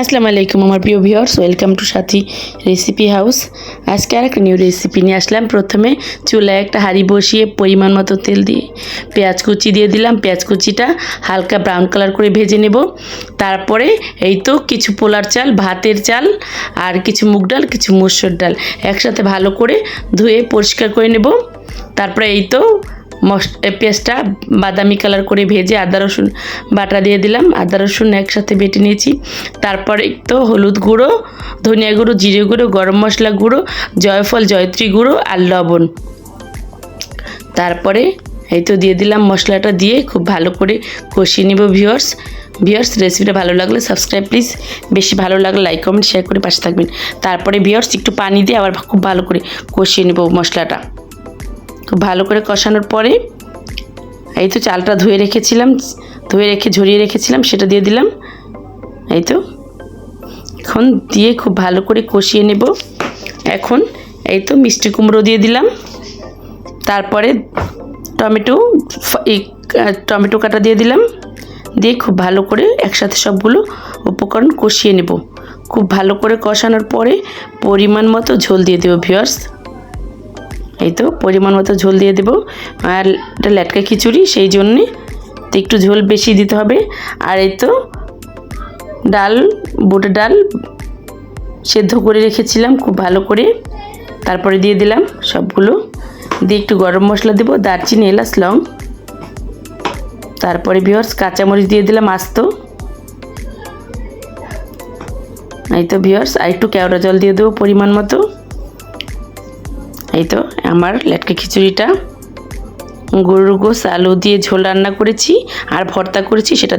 আসসালামু আলাইকুম আমার প্রিয় viewers, welcome to Sathi recipe house. আজকে আর একটা নিউ রেসিপি নিয়ে আসলাম। প্রথমে চুলায় একটা হাঁড়ি বসিয়ে পরিমাণ মতো তেল দিয়ে পেঁয়াজ কুচি দিয়ে দিলাম। পেঁয়াজ কুচিটা হালকা ব্রাউন কালার করে ভেজে নেব। তারপরে এই তো কিছু পোলার চাল, ভাতের চাল আর কিছু মুগ ডাল, কিছু মসুর ডাল একসাথে ভালো করে ধুয়ে পরিষ্কার করে নেব। তারপরে এই তো পেঁয়াজটা বাদামি কালার করে ভেজে আদা রসুন বাটা দিয়ে দিলাম। আদা রসুন একসাথে বেটে নিয়েছি। তারপরে তো হলুদ গুঁড়ো, ধনিয়া গুঁড়ো, জিরে গুঁড়ো, গরম মশলা গুঁড়ো, জয়ফল জয়ত্রী গুঁড়ো আর লবণ। তারপরে এই তো দিয়ে দিলাম। মশলাটা দিয়ে খুব ভালো করে কষিয়ে নেব। ভিউয়ার্স রেসিপিটা ভালো লাগলে সাবস্ক্রাইব প্লিজ, বেশি ভালো লাগলে লাইক কমেন্ট শেয়ার করে পাশে থাকবেন। তারপরে ভিউয়ার্স একটু পানি দিয়ে আবার খুব ভালো করে কষিয়ে নেব মশলাটা। খুব ভালো করে কষানোর পরে এই তো চালটা ধুয়ে ঝরিয়ে রেখেছিলাম সেটা দিয়ে দিলাম। এই তো এখন দিয়ে খুব ভালো করে কষিয়ে নেব। এখন এই তো মিষ্টি কুমড়ো দিয়ে দিলাম। তারপরে টমেটো কাটা দিয়ে দিলাম। দিয়ে খুব ভালো করে একসাথে সবগুলো উপকরণ কষিয়ে নেব। খুব ভালো করে কষানোর পরে পরিমাণ মতো ঝোল দিয়ে দেবো ভিউয়ার্স। এই তো পরিমাণ মতো ঝোল দিয়ে দেবো। আর এটা ল্যাটকা খিচুড়ি, সেই জন্যে তো একটু ঝোল বেশি দিতে হবে। আর এই তো বুটের ডাল সেদ্ধ করে রেখেছিলাম খুব ভালো করে, তারপরে দিয়ে দিলাম সবগুলো। দিয়ে একটু গরম মশলা দেবো, দারচিনি, এলাচ, লং। তারপরে ভিউয়ার্স কাঁচামরিচ দিয়ে দিলাম আস্ত। এই তো ভিউয়ার্স আর একটু কেওড়া জল দিয়ে দেবো পরিমাণ মতো। এই তো আমার ল্যাটকা খিচুড়িটা গরুর গোশ আলু দিয়ে ঝোল রান্না করেছি আর ভর্তা করেছি, সেটা